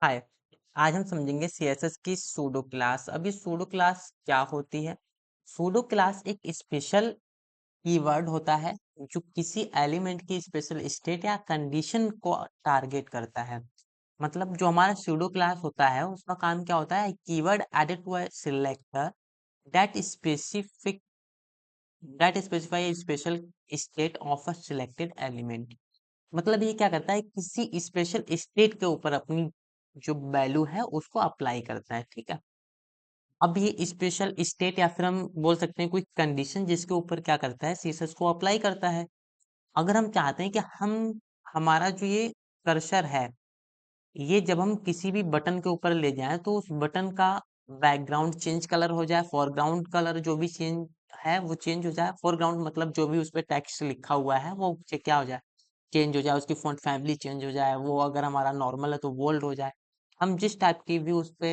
हाय। आज हम समझेंगे सीएसएस की सूडो क्लास। अब ये सूडो क्लास क्या होती है? सूडो क्लास एक स्पेशल कीवर्ड होता है जो किसी एलिमेंट की स्पेशल स्टेट या कंडीशन को टारगेट करता है। मतलब जो हमारा सूडो क्लास होता है उसका काम क्या होता है? Keyword added to a selector that specific that specify special state of a selected element. मतलब ये क्या करता है? किसी स्पेशल स्टेट के ऊपर अपनी जो वैल्यू है उसको अप्लाई करता है। ठीक है। अब ये स्पेशल स्टेट या फिर हम बोल सकते हैं कोई कंडीशन जिसके ऊपर क्या करता है, सीएसएस को अप्लाई करता है। अगर हम चाहते हैं कि हम हमारा जो ये कर्सर है, ये जब हम किसी भी बटन के ऊपर ले जाएं तो उस बटन का बैकग्राउंड चेंज कलर हो जाए, फोरग्राउंड कलर जो भी चेंज है वो चेंज हो जाए। फोरग्राउंड मतलब जो भी उस पर टेक्स्ट लिखा हुआ है वो क्या हो जाए, चेंज हो जाए। उसकी फॉन्ट फैमिली चेंज हो जाए। वो अगर हमारा नॉर्मल है तो बोल्ड हो जाए। हम जिस टाइप की भी उस पे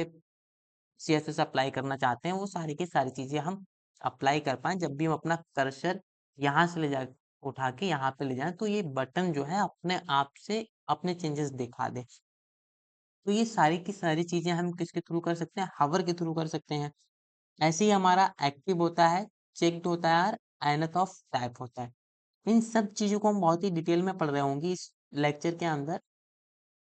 सीएसएस अप्लाई करना चाहते हैं वो सारी की सारी चीजें हम अप्लाई कर पाए जब भी हम अपना कर्सर यहाँ से ले जा उठा के यहाँ पे ले जाएं तो ये बटन जो है अपने आप से अपने चेंजेस दिखा दे। तो ये सारी की सारी चीजें हम किसके थ्रू कर सकते हैं? हावर के थ्रू कर सकते हैं। ऐसे ही हमारा एक्टिव होता है, चेक्ड होता है और एनथ ऑफ टाइप होता है। इन सब चीजों को हम बहुत ही डिटेल में पढ़ रहे होंगे इस लेक्चर के अंदर।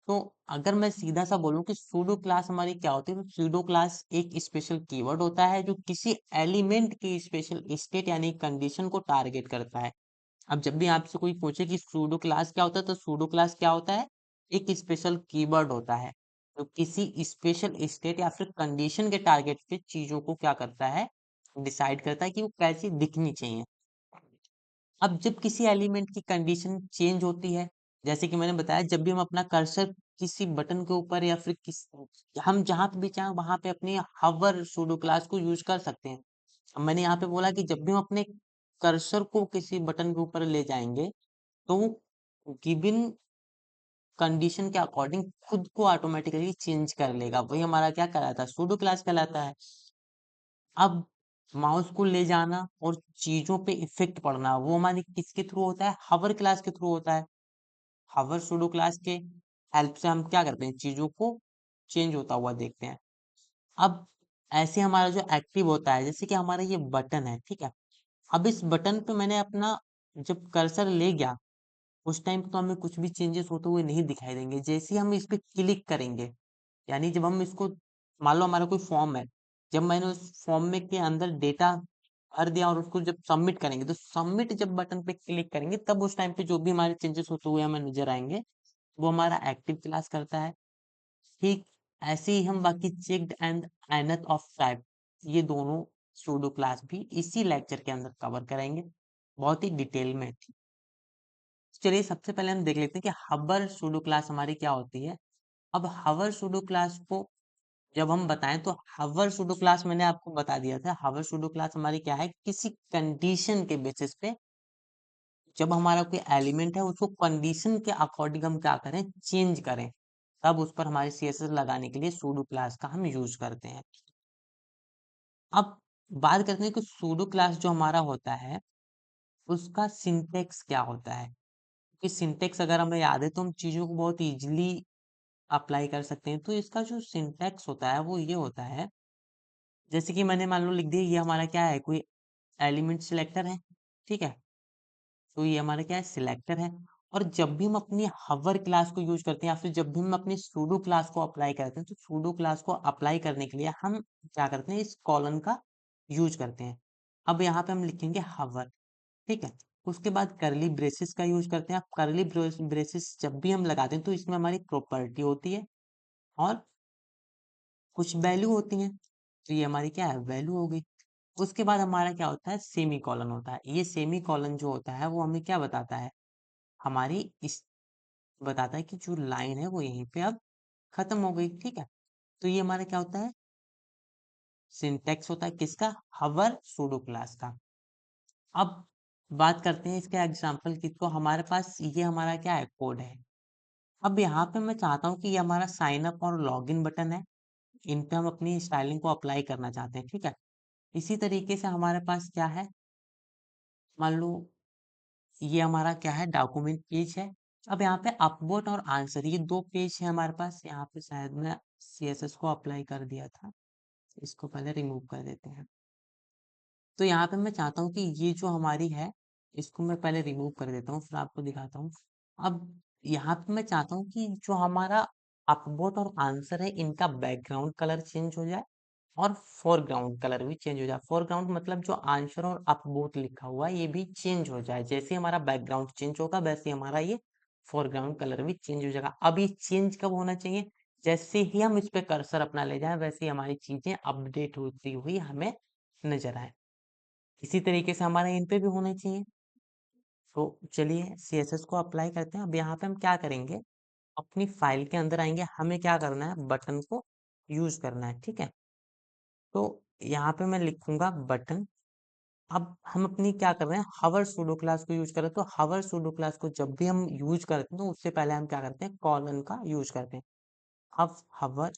तो अगर मैं सीधा सा बोलूं कि सूडो क्लास हमारी क्या होती है, तो सूडो क्लास एक स्पेशल कीवर्ड होता है जो किसी एलिमेंट की स्पेशल स्टेट यानी कंडीशन को टारगेट करता है। अब जब भी आपसे कोई पूछे कि सूडो क्लास क्या होता है, तो सूडो क्लास क्या होता है? एक स्पेशल कीवर्ड होता है तो किसी स्पेशल स्टेट या फिर कंडीशन के टारगेट पे चीजों को क्या करता है, डिसाइड करता है कि वो कैसी दिखनी चाहिए। अब जब किसी एलिमेंट की कंडीशन चेंज होती है, जैसे कि मैंने बताया, जब भी हम अपना कर्सर किसी बटन के ऊपर या फिर हम जहां पे भी चाहें वहां पे अपने हवर सूडो क्लास को यूज कर सकते हैं। अब मैंने यहाँ पे बोला कि जब भी हम अपने कर्सर को किसी बटन के ऊपर ले जाएंगे तो गिवन कंडीशन के अकॉर्डिंग खुद को ऑटोमेटिकली चेंज कर लेगा। वही हमारा क्या कहलाता है? सूडो क्लास कहलाता है। अब माउस को ले जाना और चीजों पे इफेक्ट पड़ना वो हमारे किसके थ्रू होता है? हावर क्लास के थ्रू होता है। हावर सूडो क्लास के हेल्प से हम क्या करते हैं? चीजों को चेंज होता हुआ देखते हैं। अब ऐसे हमारा जो एक्टिव होता है, जैसे कि हमारा ये बटन है, ठीक है। अब इस बटन पे मैंने अपना जब कर्सर ले गया उस टाइम तो हमें कुछ भी चेंजेस होते हुए नहीं दिखाई देंगे। जैसे ही हम इस पे क्लिक करेंगे, यानी जब हम इसको, मान लो हमारा कोई फॉर्म है, जब मैंने उस फॉर्म में के अंदर डेटा भर दिया और उसको जब सबमिट करेंगे, तो सबमिट जब बटन पे क्लिक करेंगे तब उस टाइम पे जो भी हमारे चेंजेस होते हुए हमें नजर आएंगे वो हमारा एक्टिव क्लास करता है। ठीक ऐसे ही हम बाकी checked and nth of type, ये दोनों सूडो क्लास भी इसी लेक्चर के अंदर कवर करेंगे बहुत ही डिटेल में। चलिए सबसे पहले हम देख लेते हैं कि हबर सूडो क्लास हमारी क्या होती है। अब हवर सूडो क्लास को जब हम बताएं तो हवर सूडो क्लास मैंने आपको बता दिया था। हवर सूडो क्लास हमारी क्या है? किसी कंडीशन के बेसिस पे जब हमारा कोई एलिमेंट है उसको कंडीशन के अकॉर्डिंग हम क्या करें? चेंज करें। तब उस पर हमारे सीएसएस लगाने के लिए सूडो क्लास का हम यूज करते हैं। अब बात करते हैं कि सूडो क्लास जो हमारा होता है उसका सिंटेक्स क्या होता है। कि सिंटेक्स अगर हमें याद है तो हम चीजों को बहुत इजीली अप्लाई कर सकते हैं। तो इसका जो सिंटेक्स होता है वो ये होता है, जैसे कि मैंने मान लो लिख दिया ये हमारा क्या है, कोई एलिमेंट सिलेक्टर है, ठीक है। तो ये हमारा क्या है? सिलेक्टर है। और जब भी हम अपनी हवर क्लास को यूज करते हैं या फिर जब भी हम अपनी सूडो क्लास को अप्लाई करते हैं, तो सूडो क्लास को अप्लाई करने के लिए हम क्या करते हैं? इस कॉलन का यूज करते हैं। अब यहाँ पे हम लिखेंगे हवर, ठीक है। उसके बाद करली ब्रेसेस का यूज करते हैं। अब करली ब्रेसेस जब भी हम लगाते हैं तो इसमें हमारी प्रॉपर्टी होती है और कुछ वैल्यू होती हैं। तो ये हमारी क्या है? वैल्यू हो गई। उसके बाद हमारा क्या होता है? सेमी कॉलन होता है। ये सेमी कॉलन जो होता है वो हमें क्या बताता है? हमारी इस बताता है कि जो लाइन है वो यहीं पे अब खत्म हो गई, ठीक है। तो ये हमारा क्या होता है? सिंटेक्स होता है किसका? हवर सूडो क्लास का। अब बात करते हैं इसके एग्जाम्पल की। तो हमारे पास ये हमारा क्या है? कोड है। अब यहाँ पे मैं चाहता हूँ कि ये हमारा साइन अप और लॉगिन बटन है, इन पे हम अपनी स्टाइलिंग को अप्लाई करना चाहते हैं, ठीक है। इसी तरीके से हमारे पास क्या है? मान लो ये हमारा क्या है? डॉक्यूमेंट पेज है, अब यहाँ पे अपवोट और आंसर ये दो पेज है हमारे पास। यहाँ पे शायद मैं सीएसएस को अप्लाई कर दिया था, इसको पहले रिमूव कर देते हैं। तो यहाँ पे मैं चाहता हूँ कि ये जो हमारी है इसको मैं पहले रिमूव कर देता हूँ, फिर आपको दिखाता हूँ। अब यहाँ पे मैं चाहता हूँ कि जो हमारा अपवोट और आंसर है इनका बैकग्राउंड कलर चेंज हो जाए और फोरग्राउंड कलर भी चेंज हो जाए। फोरग्राउंड मतलब जो आंसर और अपवोट लिखा हुआ है ये भी चेंज हो जाए। जैसे हमारा बैकग्राउंड चेंज होगा वैसे हमारा ये फोरग्राउंड कलर भी चेंज हो जाएगा। अब ये चेंज कब होना चाहिए? जैसे ही हम इस पे कर्सर अपना ले जाए वैसे ही हमारी चीजें अपडेट होती हुई हमें नजर आए। इसी तरीके से हमारे इन पे भी होने चाहिए। तो चलिए सीएसएस को अप्लाई करते हैं। अब यहाँ पे हम क्या करेंगे, अपनी फाइल के अंदर आएंगे, हमें क्या करना है, बटन को यूज करना है। ठीक है, तो यहाँ पे मैं लिखूंगा बटन। अब हम अपनी क्या कर रहे हैं, हवर सूडो क्लास को यूज कर रहे हैं। तो हवर सूडो क्लास को जब भी हम यूज करते हैं तो उससे पहले हम क्या करते हैं, कॉलन का यूज करते हैं। अब हवर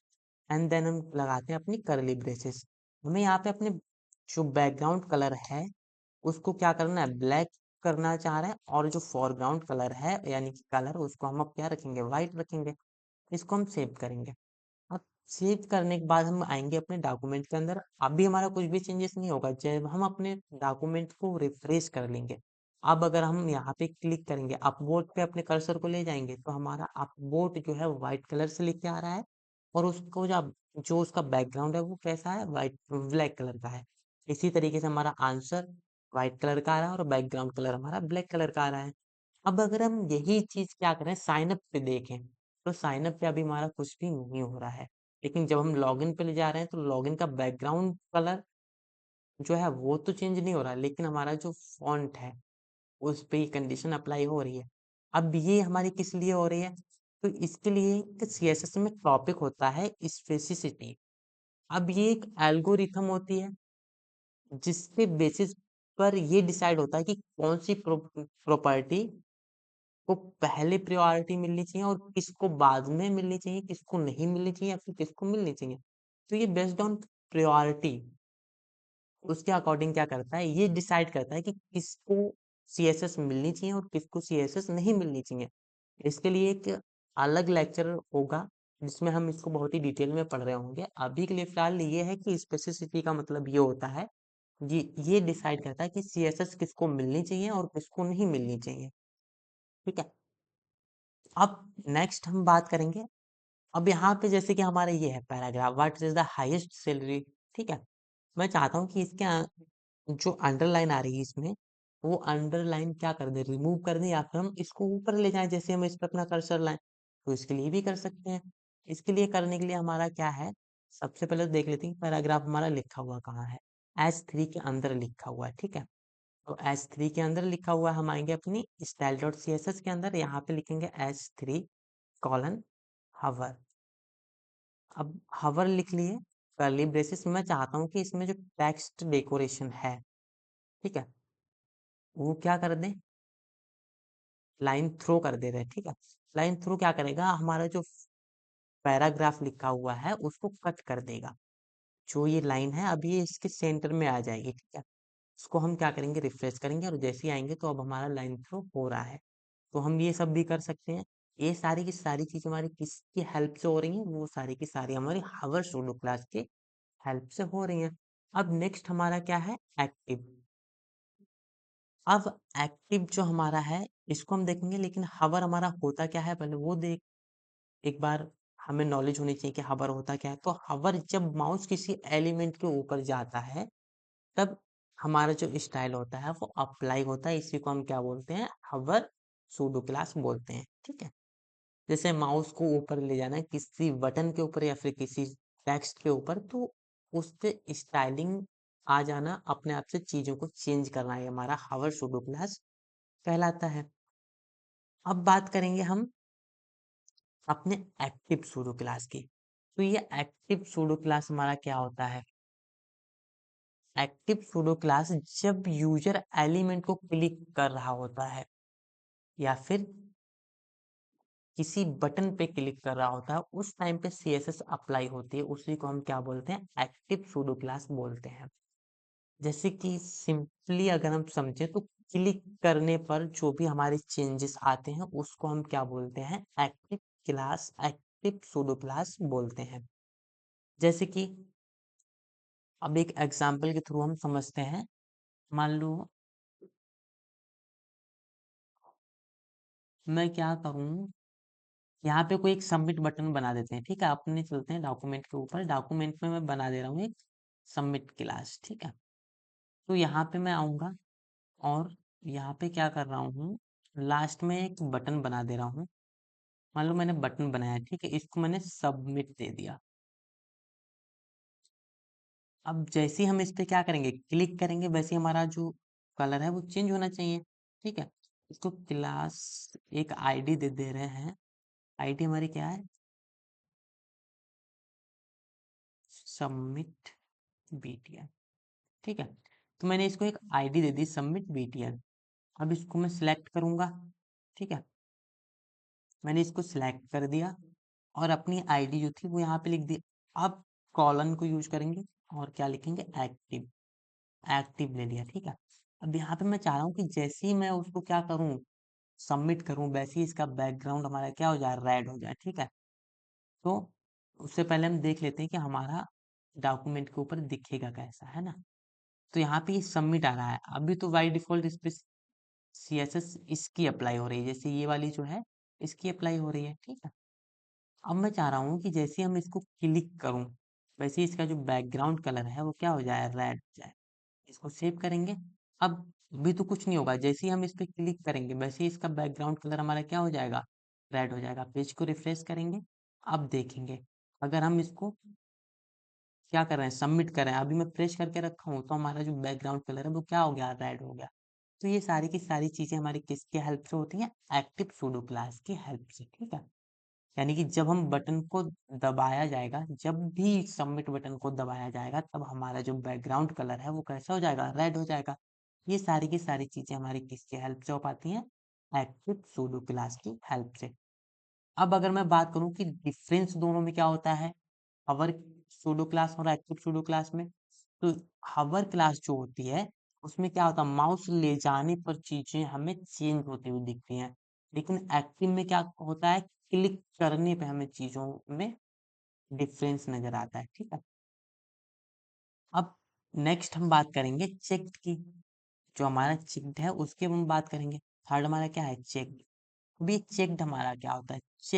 एंड देन हम लगाते हैं अपनी करली ब्रेसेस। हमें यहाँ पे अपने जो बैकग्राउंड कलर है उसको क्या करना है, ब्लैक करना चाह रहे हैं, और जो फोरग्राउंड कलर है यानी कि कलर उसको हम अब क्या रखेंगे, व्हाइट रखेंगे। इसको हम सेव करेंगे। अब सेव करने के बाद हम आएंगे अपने डॉक्यूमेंट के अंदर। अभी हमारा कुछ भी चेंजेस नहीं होगा। जब हम अपने डॉक्यूमेंट को रिफ्रेश कर लेंगे, अब अगर हम यहाँ पे क्लिक करेंगे, अपवोट पे अपने कर्सर को ले जाएंगे तो हमारा अपवोट जो है व्हाइट कलर से लिख के आ रहा है, और उसको जो उसका बैकग्राउंड है वो कैसा है, व्हाइट ब्लैक कलर का है। इसी तरीके से हमारा आंसर व्हाइट कलर का आ रहा है और बैकग्राउंड कलर हमारा ब्लैक कलर का आ रहा है। अब अगर हम यही चीज क्या करें, साइन अप पे देखें, तो साइन अप पे अभी हमारा कुछ भी नहीं हो रहा है। लेकिन जब हम लॉगिन पे ले जा रहे हैं तो लॉगिन का बैकग्राउंड कलर जो है वो तो चेंज नहीं हो रहा, लेकिन हमारा जो फॉन्ट है उस पे ये कंडीशन अप्लाई हो रही है। अब ये हमारी किस लिए हो रही है, तो इसके लिए एक सीएसएस में टॉपिक होता है स्पेसिसिटी। अब ये एक एल्गोरिथम होती है जिसके बेसिस पर ये डिसाइड होता है कि कौन सी प्रॉपर्टी को पहले प्रायोरिटी मिलनी चाहिए और किसको बाद में मिलनी चाहिए, किसको नहीं मिलनी चाहिए या फिर किसको मिलनी चाहिए। तो ये बेस्ड ऑन प्रायोरिटी उसके अकॉर्डिंग क्या करता है, ये डिसाइड करता है कि किसको सीएसएस मिलनी चाहिए और किसको सीएसएस नहीं मिलनी चाहिए। इसके लिए एक अलग लेक्चर होगा जिसमें हम इसको बहुत ही डिटेल में पढ़ रहे होंगे। अभी के लिए फिलहाल ये है कि स्पेसिसिटी का मतलब ये होता है, ये डिसाइड करता है कि सीएसएस किसको मिलनी चाहिए और किसको नहीं मिलनी चाहिए। ठीक है, अब नेक्स्ट हम बात करेंगे। अब यहाँ पे जैसे कि हमारा ये है paragraph, what is the highest salary. ठीक है, मैं चाहता हूँ कि इसके जो अंडरलाइन आ रही है इसमें, वो अंडरलाइन क्या कर दे, रिमूव कर दे, या फिर हम इसको ऊपर ले जाएं जैसे हम इस पर अपना कर्सर लाएं। तो इसके लिए भी कर सकते हैं। इसके लिए करने के लिए हमारा क्या है, सबसे पहले तो देख लेते हैं पैराग्राफ हमारा लिखा हुआ कहाँ है। H3 के अंदर लिखा हुआ है। ठीक है, तो H3 के अंदर लिखा हुआ है, हम आएंगे अपनी style dot C S S के अंदर, यहाँ पे लिखेंगे H3 कॉलन हवर। अब हवर लिख लिए, कर्ली ब्रेसेस में चाहता हूँ कि इसमें जो टेक्स्ट डेकोरेशन है, ठीक है, वो क्या कर दें, लाइन थ्रो कर दे रहे हैं। ठीक है, लाइन थ्रो क्या करेगा, हमारा जो पैराग्राफ लिखा हुआ है उसको कट कर देगा। जो ये लाइन है अभी ये इसके सेंटर में आ जाएगी। ठीक है, इसको हम क्या करेंगे, रिफ्रेश करेंगे, और जैसे ही आएंगे तो अब हमारा लाइन थ्रो हो रहा है। तो हम ये सब भी कर सकते हैं। ये सारी की सारी चीज हमारी किसकी हेल्प से हो रही है, वो सारी की सारी हमारी हावर स्टूडियो क्लास की हेल्प से हो रही है। अब नेक्स्ट हमारा क्या है, एक्टिव। अब एक्टिव जो हमारा है इसको हम देखेंगे, लेकिन हवर हमारा होता क्या है पहले वो देख, एक बार हमें नॉलेज होनी चाहिए कि हवर होता क्या है। तो हवर जब माउस किसी एलिमेंट के ऊपर जाता है तब हमारा जो स्टाइल होता है वो अप्लाई होता है। इसी को हम क्या बोलते हैं, हवर सूडो क्लास बोलते हैं। ठीक है, जैसे माउस को ऊपर ले जाना है किसी बटन के ऊपर या फिर किसी टेक्स्ट के ऊपर, तो उस पे स्टाइलिंग आ जाना, अपने आप से चीजों को चेंज करना, है हमारा हावर सूडो क्लास कहलाता है। अब बात करेंगे हम अपने एक्टिव सूडो क्लास की। तो ये एक्टिव सूडो क्लास हमारा क्या होता है, एक्टिव सूडो क्लास जब यूजर एलिमेंट को क्लिक कर रहा होता है या फिर किसी बटन पे क्लिक कर रहा होता है उस टाइम पे सीएसएस अप्लाई होती है, उसी को हम क्या बोलते हैं, एक्टिव सूडो क्लास बोलते हैं। जैसे कि सिंपली अगर हम समझे तो क्लिक करने पर जो भी हमारे चेंजेस आते हैं उसको हम क्या बोलते हैं, active class, active pseudo class बोलते हैं। जैसे कि अब एक एग्जांपल के थ्रू हम समझते हैं। मान लो मैं क्या करूं, यहाँ पे कोई एक सबमिट बटन बना देते हैं, ठीक है। अपने चलते हैं डॉक्यूमेंट के ऊपर, डॉक्यूमेंट में मैं बना दे रहा हूँ एक सबमिट क्लास, ठीक है। तो यहाँ पे मैं आऊँगा और यहाँ पे क्या कर रहा हूँ, लास्ट में एक बटन बना दे रहा हूँ। मान लो मैंने बटन बनाया, ठीक है, इसको मैंने सबमिट दे दिया। अब जैसे ही हम इस पे क्या करेंगे, क्लिक करेंगे, वैसे ही हमारा जो कलर है वो चेंज होना चाहिए, ठीक है। इसको क्लास एक आईडी दे दे रहे हैं। आईडी हमारी क्या है, सबमिट बीटीएल, ठीक है। तो मैंने इसको एक आईडी दे दी सबमिट बीटीएल। अब इसको मैं सिलेक्ट करूंगा, ठीक है। मैंने इसको सिलेक्ट कर दिया और अपनी आईडी जो थी वो यहाँ पे लिख दी। अब कॉलन को यूज करेंगे और क्या लिखेंगे, एक्टिव, एक्टिव ले लिया, ठीक है। अब यहाँ पे मैं चाह रहा हूँ कि जैसे ही मैं उसको क्या करूँ, सबमिट करूँ, वैसे ही इसका बैकग्राउंड हमारा क्या हो जाए, रेड हो जाए, ठीक है। तो उससे पहले हम देख लेते हैं कि हमारा डॉक्यूमेंट के ऊपर दिखेगा कैसा, है ना। तो यहाँ पे ये सबमिट आ रहा है। अभी तो बाई डिफॉल्ट इस पे CSS इसकी अप्लाई हो रही है, जैसे ये वाली जो है इसकी अप्लाई हो रही है, ठीक है। अब मैं चाह रहा हूँ कि जैसे हम इसको क्लिक करूँ, वैसे ही इसका जो बैकग्राउंड कलर है वो क्या हो जाए, रेड हो जाए। इसको सेव करेंगे। अब भी तो कुछ नहीं होगा, जैसे ही हम इस पे क्लिक करेंगे वैसे ही इसका बैकग्राउंड कलर हमारा क्या हो जाएगा, रेड हो जाएगा। पेज को रिफ्रेश करेंगे, अब देखेंगे अगर हम इसको क्या कर रहे हैं, सबमिट कर रहे हैं, अभी मैं प्रेस करके रखा हूँ तो हमारा जो बैकग्राउंड कलर है वो क्या हो गया, रेड हो गया। तो ये सारी की सारी चीजें हमारी किसकी हेल्प से होती हैं, एक्टिव सूडो क्लास की हेल्प से, ठीक है। यानी कि जब हम बटन को दबाया जाएगा, जब भी सबमिट बटन को दबाया जाएगा, तब हमारा जो बैकग्राउंड कलर है वो कैसा हो जाएगा, रेड हो जाएगा। ये सारी की सारी चीजें हमारी किसकी हेल्प से हो पाती हैं, एक्टिव सूडो क्लास की हेल्प से। अब अगर मैं बात करूं कि डिफरेंस दोनों में क्या होता है, हवर सूडो क्लास और एक्टिव सूडो क्लास में, तो हवर क्लास जो होती है उसमें क्या होता है, माउस ले जाने पर चीजें हमें चेंज होती हुई दिखती हैं। लेकिन एक्टिव में क्या होता है, क्लिक करने पे हमें चीजों में डिफरेंस नजर आता है, ठीक है। अब नेक्स्ट हम बात करेंगे चेक्ड की। जो हमारा चेक्ड है उसकी हम बात करेंगे। थर्ड हमारा क्या है, चेक्ड। अभी चेक्ड हमारा क्या होता है, चेक